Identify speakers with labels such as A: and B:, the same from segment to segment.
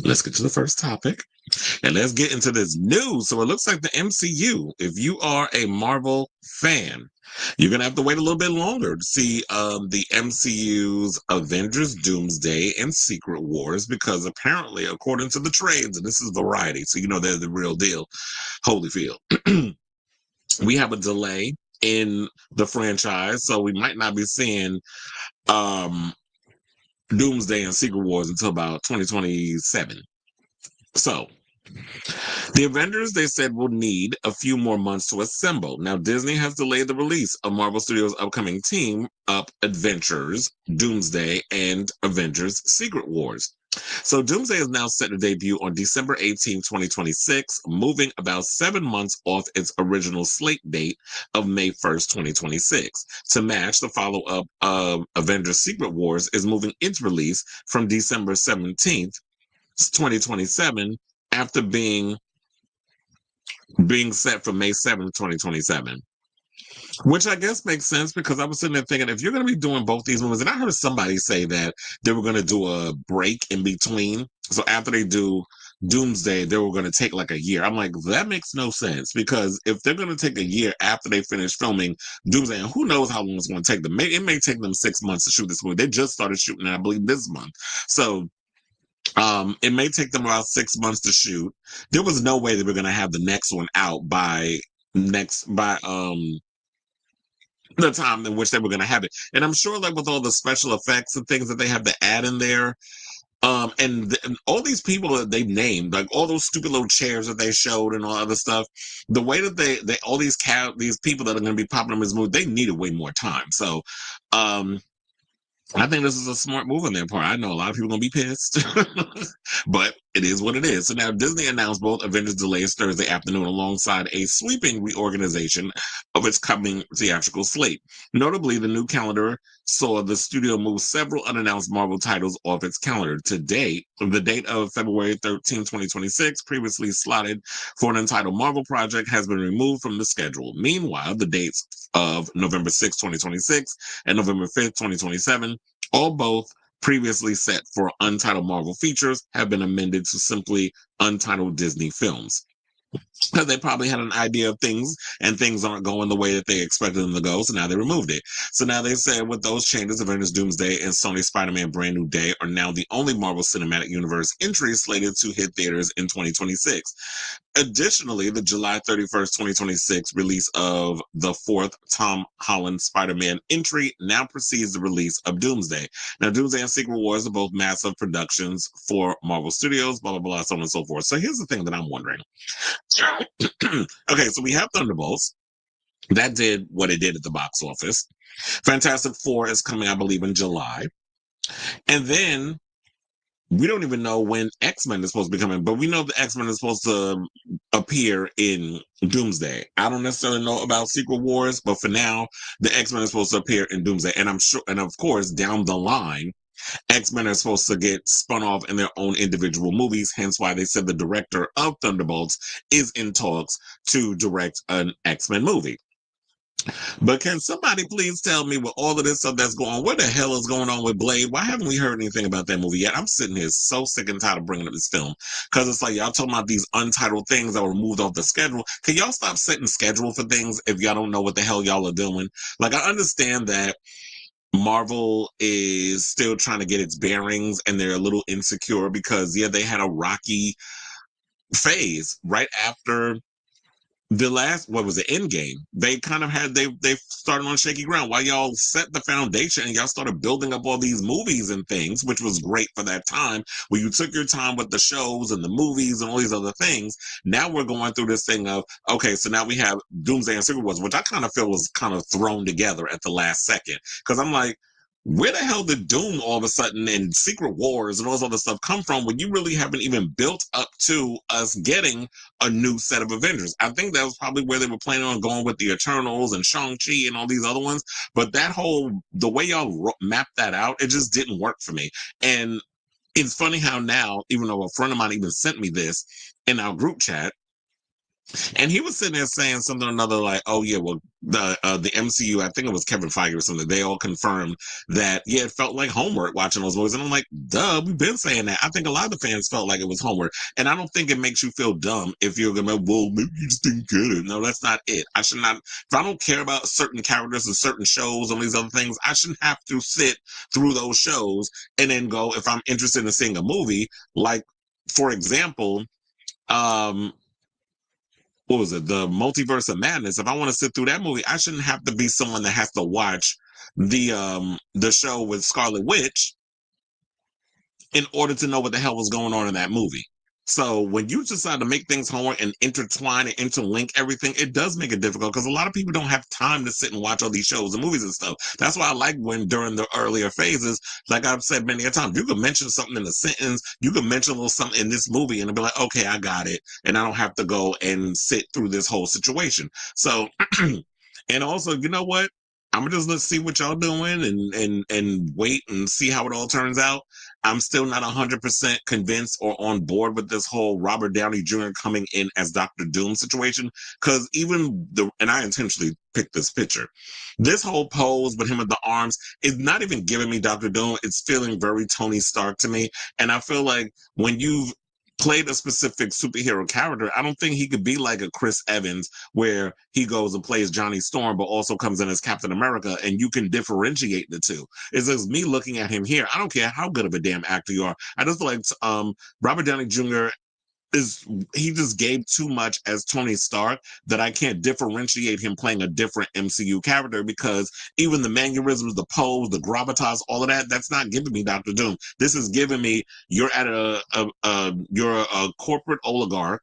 A: let's get to the first topic. And let's get into this news. So it looks like the MCU, if you are a Marvel fan, you're going to have to wait a little bit longer to see the MCU's Avengers, Doomsday, and Secret Wars, because apparently, according to the trades, and this is Variety, so you know they're the real deal, Holyfield, we have a delay in the franchise, so we might not be seeing um, Doomsday and Secret Wars until about 2027. So the Avengers, they said, will need a few more months to assemble. Now, Disney has delayed the release of Marvel Studios' upcoming team up Adventures, Doomsday, and Avengers Secret Wars. So Doomsday is now set to debut on December 18, 2026, moving about 7 months off its original slate date of May 1st, 2026. To match, the follow-up of Avengers Secret Wars is moving its release from December 17th, 2027, after being set for May 7th, 2027. Which I guess makes sense, because I was sitting there thinking, if you're going to be doing both these movies, and I heard somebody say that they were going to do a break in between. So after they do Doomsday, they were going to take like a year. I'm like, that makes no sense, because if they're going to take a year after they finish filming Doomsday, and who knows how long it's going to take them. It may take them 6 months to shoot this movie. They just started shooting, I believe, this month. So it may take them about 6 months to shoot. There was no way they were going to have the next one out by the time in which they were going to have it. And I'm sure, like, with all the special effects and things that they have to add in there, and all these people that they've named, like all those stupid little chairs that they showed and all other stuff, the way that they all these people that are going to be popping in this movie, they needed way more time. So, I think this is a smart move on their part. I know a lot of people are going to be pissed, but it is what it is. So now Disney announced both Avengers delays Thursday afternoon alongside a sweeping reorganization of its coming theatrical slate. Notably, the new calendar saw the studio move several unannounced Marvel titles off its calendar. To date, the date of February 13, 2026, previously slotted for an entitled Marvel project, has been removed from the schedule. Meanwhile, the dates of November 6, 2026 and November 5th, 2027, all both previously set for untitled Marvel features, have been amended to simply untitled Disney films. Because they probably had an idea of things, and things aren't going the way that they expected them to go, so now they removed it. So now they said with those changes, Avengers Doomsday and Sony Spider-Man Brand New Day are now the only Marvel Cinematic Universe entries slated to hit theaters in 2026. Additionally, the July 31st, 2026 release of the fourth Tom Holland Spider-Man entry now precedes the release of Doomsday. Now, Doomsday and Secret Wars are both massive productions for Marvel Studios, blah, blah, blah, so on and so forth. So here's the thing that I'm wondering. Okay, so we have Thunderbolts. That did what it did at the box office. Fantastic Four is coming, I believe, in July. And then we don't even know when X-Men is supposed to be coming, but we know the X-Men is supposed to appear in Doomsday. I don't necessarily know about Secret Wars, but for now, the X-Men is supposed to appear in Doomsday. And I'm sure, and of course, down the line, X-Men are supposed to get spun off in their own individual movies, hence why they said the director of Thunderbolts is in talks to direct an X-Men movie. But can somebody please tell me, with all of this stuff that's going on, what the hell is going on with Blade? Why haven't we heard anything about that movie yet? I'm sitting here so sick and tired of bringing up this film, because it's like y'all talking about these untitled things that were moved off the schedule. Can y'all stop setting schedule for things if y'all don't know what the hell y'all are doing? Like, I understand that Marvel is still trying to get its bearings and they're a little insecure because, yeah, they had a rocky phase right after the last, what was it, Endgame. They kind of had, they started on shaky ground while y'all set the foundation and y'all started building up all these movies and things, which was great for that time, where you took your time with the shows and the movies and all these other things. Now we're going through this thing of, okay, so now we have Doomsday and Secret Wars, which I kind of feel was kind of thrown together at the last second. Because I'm like, where the hell did Doom all of a sudden and Secret Wars and all this other stuff come from when you really haven't even built up to us getting a new set of Avengers? I think that was probably where they were planning on going with the Eternals and Shang-Chi and all these other ones. But that whole, the way y'all mapped that out, it just didn't work for me. And it's funny how now, even though a friend of mine even sent me this in our group chat, And he was sitting there saying something or another like, "Oh yeah, well the MCU, I think it was Kevin Feige or something. They all confirmed that yeah, it felt like homework watching those movies." And I'm like, "Duh, we've been saying that." I think a lot of the fans felt like it was homework, and I don't think it makes you feel dumb if you're gonna, well, maybe you just didn't get it. No, that's not it. I should not. If I don't care about certain characters and certain shows and these other things, I shouldn't have to sit through those shows and then go if I'm interested in seeing a movie. Like, for example, um what was it, the Multiverse of Madness. If I want to sit through that movie, I shouldn't have to be someone that has to watch the show with Scarlet Witch in order to know what the hell was going on in that movie. So when you decide to make things homework and intertwine and interlink everything, it does make it difficult because a lot of people don't have time to sit and watch all these shows and movies and stuff. That's why I like when during the earlier phases, like I've said many a time, you can mention something in a sentence, you can mention a little something in this movie and it'll be like, okay, I got it. And I don't have to go and sit through this whole situation. So, and also, you know what? I'm just let's see what y'all doing and wait and see how it all turns out. I'm still not 100% convinced or on board with this whole Robert Downey Jr. coming in as Dr. Doom situation. Because even and I intentionally picked this picture, this whole pose with him with the arms is not even giving me Dr. Doom. It's feeling very Tony Stark to me. And I feel like when you've played a specific superhero character, I don't think he could be like a Chris Evans where he goes and plays Johnny Storm, but also comes in as Captain America, and you can differentiate the two. It's just me looking at him here. I don't care how good of a damn actor you are. I just feel like Robert Downey Jr. He just gave too much as Tony Stark that I can't differentiate him playing a different MCU character because even the mannerisms, the pose, the gravitas, all of that, that's not giving me Doctor Doom. This is giving me you're at you're a corporate oligarch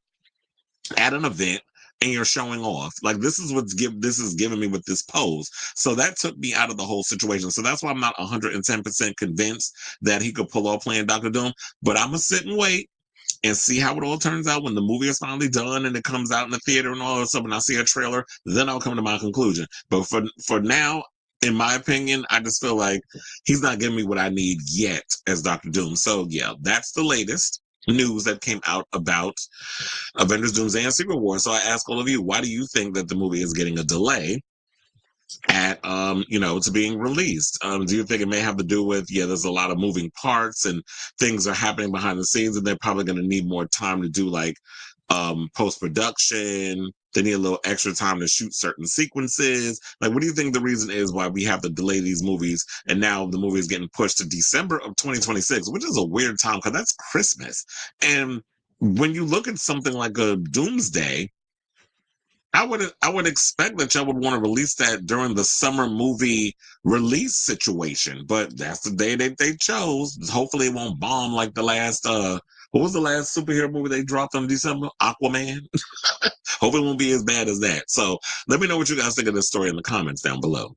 A: at an event and you're showing off. Like this is this is giving me with this pose. So that took me out of the whole situation. So that's why I'm not 110% convinced that he could pull off playing Doctor Doom. But I'm gonna sit and wait and see how it all turns out when the movie is finally done and it comes out in the theater and all that stuff. And I see a trailer, then I'll come to my conclusion. But for now, in my opinion, I just feel like he's not giving me what I need yet as Doctor Doom. So yeah, that's the latest news that came out about Avengers Doomsday and Secret War. So I ask all of you, why do you think that the movie is getting a delay at to being released? Do you think it may have to do with there's a lot of moving parts and things are happening behind the scenes and they're probably going to need more time to do like post-production, they need a little extra time to shoot certain sequences? Like what do you think the reason is why we have to delay these movies and now the movie is getting pushed to December of 2026, which is a weird time because that's Christmas. And when you look at something like a Doomsday, I would expect that y'all would want to release that during the summer movie release situation, but that's the day that they chose. Hopefully it won't bomb like the last what was the last superhero movie they dropped in December? Aquaman. Hope it won't be as bad as that. So let me know what you guys think of this story in the comments down below.